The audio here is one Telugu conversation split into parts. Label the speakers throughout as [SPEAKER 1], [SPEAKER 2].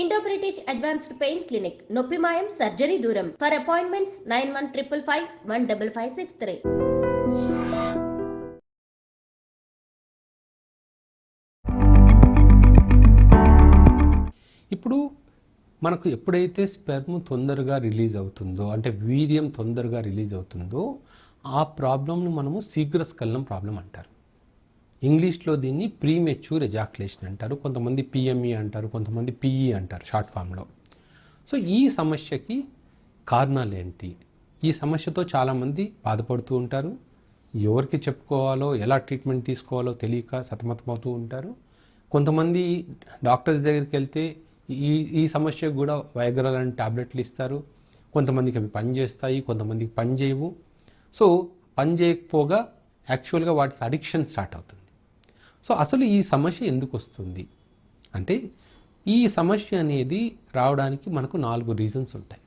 [SPEAKER 1] Indo British advanced pain clinic నొప్పి మాయం సర్జరీ దూరం ఫర్ అపాయింట్మెంట్స్ 9155515563.
[SPEAKER 2] ఇప్పుడు మనకు ఎప్పుడైతే స్పెర్మ్ తొందరగా రిలీజ్ అవుతుందో అంటే వీర్యం తొందరగా రిలీజ్ అవుతుందో ఆ ప్రాబ్లంను మనము శీఘ్రస్ఖలనం ప్రాబ్లం అంటారు. ఇంగ్లీష్లో దీన్ని ప్రీమెచ్యూర్ ఎజాక్యులేషన్ అంటారు, కొంతమంది పిఎంఈ అంటారు, కొంతమంది పిఈ అంటారు షార్ట్ ఫామ్లో. సో ఈ సమస్యకి కారణాలు ఏంటి? ఈ సమస్యతో చాలామంది బాధపడుతూ ఉంటారు. ఎవరికి చెప్పుకోవాలో ఎలా ట్రీట్మెంట్ తీసుకోవాలో తెలియక సతమతమవుతూ ఉంటారు. కొంతమంది డాక్టర్స్ దగ్గరికి వెళ్తే ఈ ఈ సమస్యకు కూడా వైగ్రా లాంటి టాబ్లెట్లు ఇస్తారు. కొంతమందికి అవి పనిచేస్తాయి, కొంతమందికి పని చేయవు. సో పని చేయకపోగా యాక్చువల్గా వాటికి అడిక్షన్ స్టార్ట్ అవుతుంది. సో అసలు ఈ సమస్య ఎందుకు వస్తుంది అంటే ఈ సమస్య అనేది రావడానికి మనకు 4 రీజన్స్ ఉంటాయి.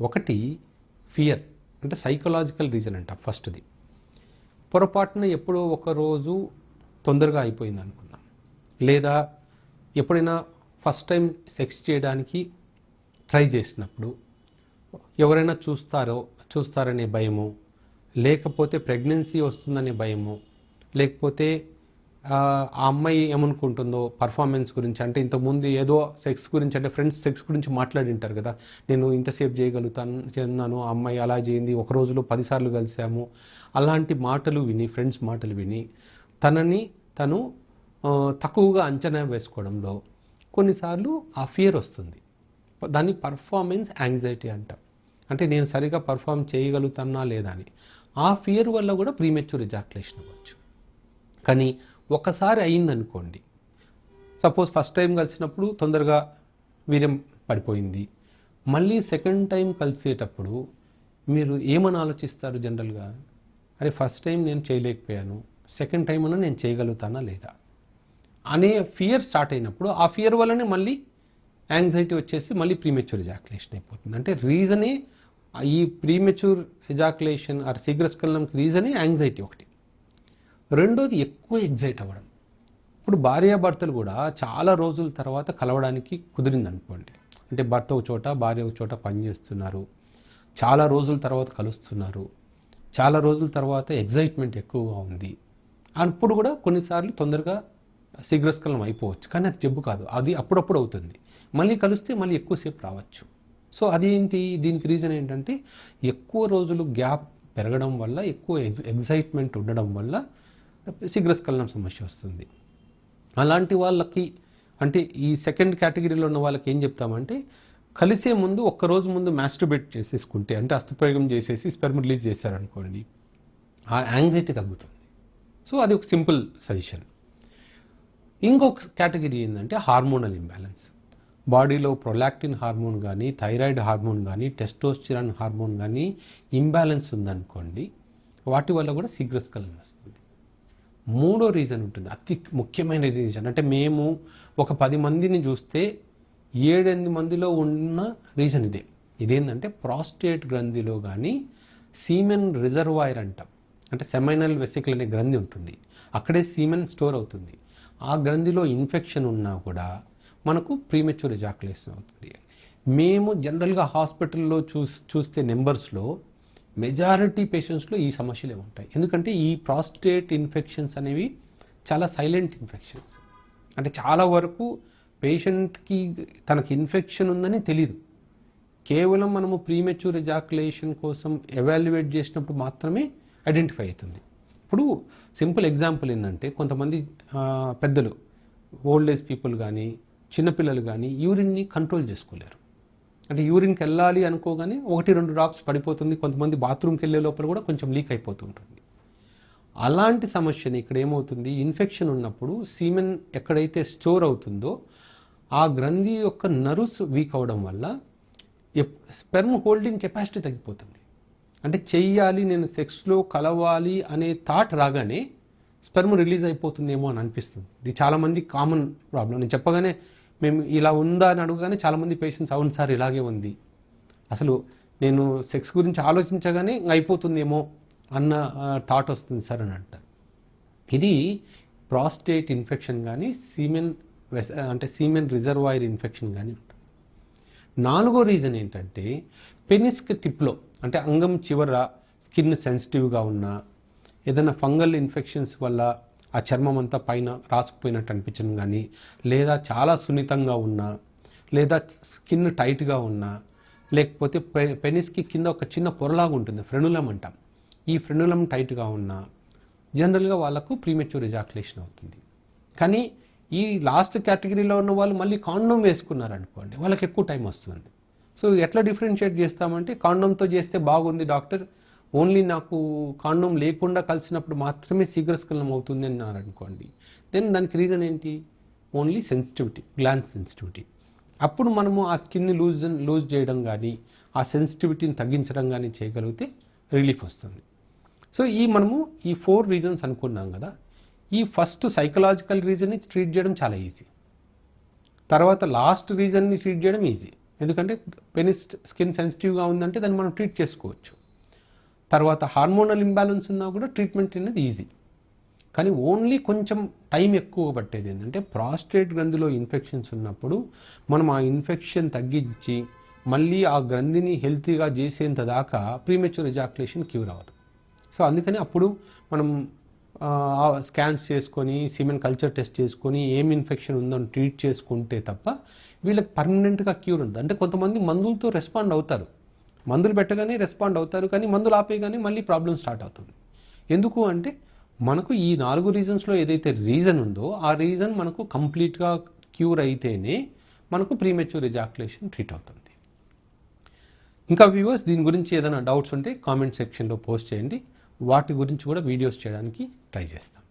[SPEAKER 2] ఒకటి ఫియర్, అంటే సైకలాజికల్ రీజన్ అంట. ఫస్ట్ది పొరపాటున ఎప్పుడో ఒకరోజు తొందరగా అయిపోయింది అనుకుందాం, లేదా ఎప్పుడైనా ఫస్ట్ టైం సెక్స్ చేయడానికి ట్రై చేసినప్పుడు ఎవరైనా చూస్తారనే భయము, లేకపోతే ప్రెగ్నెన్సీ వస్తుందనే భయము, లేకపోతే ఆ అమ్మాయి ఏమనుకుంటుందో పర్ఫార్మెన్స్ గురించి, అంటే ఇంతకుముందు ఏదో సెక్స్ గురించి అంటే ఫ్రెండ్స్ సెక్స్ గురించి మాట్లాడి ఉంటారు కదా, నేను ఇంతసేపు చేయగలుగుతాను, ఆ అమ్మాయి అలా చేయింది, ఒక రోజులో 10 సార్లు కలిసాము, అలాంటి మాటలు విని, ఫ్రెండ్స్ మాటలు విని తను తక్కువగా అంచనా వేసుకోవడంలో కొన్నిసార్లు ఆ ఫియర్ వస్తుంది. దాన్ని పర్ఫార్మెన్స్ యాంగ్జైటీ అంటాం. అంటే నేను సరిగా పర్ఫామ్ చేయగలుగుతానా లేదా అని. ఆ ఫియర్ వల్ల కూడా ప్రీమెచ్యూర్ ఎజాక్యులేషన్ అవ్వచ్చు. కానీ ఒకసారి అయిందనుకోండి, సపోజ్ ఫస్ట్ టైం కలిసినప్పుడు తొందరగా వీర్యం పడిపోయింది, మళ్ళీ సెకండ్ టైం కలిసేటప్పుడు మీరు ఏమని ఆలోచిస్తారు జనరల్గా? అరే ఫస్ట్ టైం నేను చేయలేకపోయాను, సెకండ్ టైం అన్నా నేను చేయగలుగుతానా లేదా అనే ఫియర్ స్టార్ట్ అయినప్పుడు ఆ ఫియర్ వల్లనే మళ్ళీ యాంగ్జైటీ వచ్చేసి మళ్ళీ ప్రీమెచ్యూర్ ఎజాక్యులేషన్ అయిపోతుంది. అంటే రీజనే ఈ ప్రీమెచ్యూర్ ఎజాక్యులేషన్ ఆర్ శీఘ్రస్ఖలనంకి రీజనే యాంగ్జైటీ ఒకటి. రెండోది ఎక్కువ ఎగ్జైట్ అవ్వడం. ఇప్పుడు భార్యాభర్తలు కూడా చాలా రోజుల తర్వాత కలవడానికి కుదిరింది అనుకోండి, అంటే భర్త ఒక చోట భార్య ఒక చోట పనిచేస్తున్నారు, చాలా రోజుల తర్వాత కలుస్తున్నారు, చాలా రోజుల తర్వాత ఎగ్జైట్మెంట్ ఎక్కువగా ఉంది, అప్పుడు కూడా కొన్నిసార్లు తొందరగా శీఘ్రస్ఖలనం అయిపోవచ్చు. కానీ అది జబ్బు కాదు, అది అప్పుడప్పుడు అవుతుంది. మళ్ళీ కలిస్తే మళ్ళీ ఎక్కువసేపు రావచ్చు. సో అదేంటి? దీనికి రీజన్ ఏంటంటే ఎక్కువ రోజులు గ్యాప్ పెరగడం వల్ల, ఎక్కువ ఎగ్జైట్మెంట్ ఉండడం వల్ల శీఘ్రస్ఖలనం సమస్య వస్తుంది. అలాంటి వాళ్ళకి, అంటే ఈ సెకండ్ కేటగిరీలో ఉన్న వాళ్ళకి ఏం చెప్తామంటే, కలిసే ముందు ఒక్కరోజు ముందు మాస్టర్బేట్ చేసేసుకుంటే, అంటే అస్తప్రయోగం చేసేసి స్పెర్మ్ రిలీజ్ చేశారనుకోండి, ఆ యాంగ్జైటీ తగ్గుతుంది. సో అది ఒక సింపుల్ సజెషన్. ఇంకొక కేటగిరీ ఏంటంటే హార్మోనల్ ఇంబ్యాలెన్స్. బాడీలో ప్రొలాక్టిన్ హార్మోన్ కానీ, థైరాయిడ్ హార్మోన్ కానీ, టెస్టోస్టిరాన్ హార్మోన్ కానీ ఇంబ్యాలెన్స్ ఉందనుకోండి, వాటి వల్ల కూడా శీఘ్రస్ఖలనం వస్తుంది. మూడో రీజన్ ఉంటుంది, అతి ముఖ్యమైన రీజన్. అంటే మేము ఒక 10 మందిని చూస్తే 7-8 మందిలో ఉన్న రీజన్ ఇదే. ఇదేంటంటే ప్రాస్టేట్ గ్రంథిలో కానీ సీమెన్ రిజర్వాయర్ అంటాం. అంటే సెమైనల్ వెసికల్ అనే గ్రంథి ఉంటుంది, అక్కడే సీమెన్ స్టోర్ అవుతుంది. ఆ గ్రంథిలో ఇన్ఫెక్షన్ ఉన్నా కూడా మనకు ప్రీమెచ్యూర్ ఎజాక్యులేషన్ అవుతుంది. మేము జనరల్గా హాస్పిటల్లో చూస్తే నెంబర్స్లో మెజారిటీ పేషెంట్స్లో ఈ సమస్యలే ఉంటాయి. ఎందుకంటే ఈ ప్రాస్టేట్ ఇన్ఫెక్షన్స్ అనేవి చాలా సైలెంట్ ఇన్ఫెక్షన్స్. అంటే చాలా వరకు పేషెంట్కి తనకి ఇన్ఫెక్షన్ ఉందని తెలియదు. కేవలం మనము ప్రీమెచ్యూర్ ఎజాక్యులేషన్ కోసం ఎవాల్యుయేట్ చేసినప్పుడు మాత్రమే ఐడెంటిఫై అవుతుంది. ఇప్పుడు సింపుల్ ఎగ్జాంపుల్ ఏంటంటే, కొంతమంది పెద్దలు, ఓల్డ్ ఏజ్ పీపుల్ కానీ చిన్నపిల్లలు కానీ యూరిన్ని కంట్రోల్ చేసుకోలేరు. అంటే యూరిన్కి వెళ్ళాలి అనుకోగానే 1-2 డ్రాప్స్ పడిపోతుంది. కొంతమంది బాత్రూమ్కి వెళ్ళే లోపల కూడా కొంచెం లీక్ అయిపోతుంటుంది. అలాంటి సమస్యని ఇక్కడ ఏమవుతుంది, ఇన్ఫెక్షన్ ఉన్నప్పుడు సీమెన్ ఎక్కడైతే స్టోర్ అవుతుందో ఆ గ్రంథి యొక్క నర్వ్స్ వీక్ అవడం వల్ల స్పెర్మ్ హోల్డింగ్ కెపాసిటీ తగ్గిపోతుంది. అంటే చెయ్యాలి, నేను సెక్స్లో కలవాలి అనే థాట్ రాగానే స్పెర్మ్ రిలీజ్ అయిపోతుందేమో అని అనిపిస్తుంది. ఇది చాలామంది కామన్ ప్రాబ్లం. నేను చెప్పగానే మేము ఇలా ఉందా అని అడగగానే చాలామంది పేషెంట్స్ అవును సార్ ఇలాగే ఉంది, అసలు నేను సెక్స్ గురించి ఆలోచించగానే అయిపోతుందేమో అన్న థాట్ వస్తుంది సార్ అని అంటారు. ఇది ప్రాస్టేట్ ఇన్ఫెక్షన్ కానీ సీమెన్ రిజర్వాయర్ ఇన్ఫెక్షన్ కానీ ఉంటుంది. నాలుగో రీజన్ ఏంటంటే పెనిస్క్ టిప్లో అంటే అంగం చివర స్కిన్ సెన్సిటివ్గా ఉన్నా, ఏదైనా ఫంగల్ ఇన్ఫెక్షన్స్ వల్ల ఆ చర్మం అంతా పైన రాసుకుపోయినట్టు అనిపించడం కానీ, లేదా చాలా సున్నితంగా ఉన్నా, లేదా స్కిన్ టైట్గా ఉన్నా, లేకపోతే పెనిస్కి కింద ఒక చిన్న పొరలాగా ఉంటుంది, ఫ్రెనులం అంటాం. ఈ ఫ్రెనులం టైట్గా ఉన్నా జనరల్గా వాళ్ళకు ప్రీమెచ్యూర్ ఎజాక్యులేషన్ అవుతుంది. కానీ ఈ లాస్ట్ కేటగిరీలో ఉన్న వాళ్ళు మళ్ళీ కాండోమ్ వేసుకున్నారనుకోండి, వాళ్ళకి ఎక్కువ టైం వస్తుంది. సో ఎట్లా డిఫరెన్షియేట్ చేస్తామంటే, కాండోమ్తో చేస్తే బాగుంది డాక్టర్, ఓన్లీ నాకు కాండోమ్ లేకుండా కలిసినప్పుడు మాత్రమే శీఘ్రస్ఖలనం అవుతుంది అన్నారు అనుకోండి, దెన్ దానికి రీజన్ ఏంటి? Only sensitivity, glance sensitivity. అప్పుడు మనము ఆ స్కిన్ని లూజ్ చేయడం కానీ, ఆ సెన్సిటివిటీని తగ్గించడం కానీ చేయగలిగితే రిలీఫ్ వస్తుంది. సో మనము ఈ 4 రీజన్స్ అనుకున్నాం కదా. ఈ ఫస్ట్ సైకలాజికల్ రీజన్ని ట్రీట్ చేయడం చాలా ఈజీ. తర్వాత లాస్ట్ రీజన్ని ట్రీట్ చేయడం ఈజీ, ఎందుకంటే పెనిస్ స్కిన్ సెన్సిటివ్గా ఉందంటే దాన్ని మనం ట్రీట్ చేసుకోవచ్చు. తర్వాత హార్మోనల్ ఇంబ్యాలెన్స్ ఉన్నా కూడా ట్రీట్మెంట్ అనేది ఈజీ. కానీ ఓన్లీ కొంచెం టైం ఎక్కువ పట్టేది ఏంటంటే, ప్రాస్టేట్ గ్రంథిలో ఇన్ఫెక్షన్స్ ఉన్నప్పుడు మనం ఆ ఇన్ఫెక్షన్ తగ్గించి మళ్ళీ ఆ గ్రంథిని హెల్తీగా చేసేంత దాకా ప్రీమెచ్యూర్ ఎజాక్యులేషన్ క్యూర్ అవ్వదు. సో అందుకని అప్పుడు మనం స్కాన్స్ చేసుకొని, సిమెన్ కల్చర్ టెస్ట్ చేసుకొని ఏం ఇన్ఫెక్షన్ ఉందని ట్రీట్ చేసుకుంటే తప్ప వీళ్ళకి పర్మనెంట్గా క్యూర్ ఉంటుంది. అంటే కొంతమంది మందులతో రెస్పాండ్ అవుతారు, మందులు పెట్టగానే రెస్పాండ్ అవుతారు, కానీ మందులు ఆపేయగానే మళ్ళీ ప్రాబ్లం స్టార్ట్ అవుతుంది. ఎందుకు అంటే మనకు ఈ 4 రీజన్స్లో ఏదైతే రీజన్ ఉందో ఆ రీజన్ మనకు కంప్లీట్గా క్యూర్ అయితేనే మనకు ప్రీమెచ్యూర్ ఎజాక్యులేషన్ ట్రీట్ అవుతుంది. ఇంకా వ్యూవర్స్, దీని గురించి ఏదైనా డౌట్స్ ఉంటే కామెంట్ సెక్షన్లో పోస్ట్ చేయండి, వాటి గురించి కూడా వీడియోస్ చేయడానికి ట్రై చేస్తాం.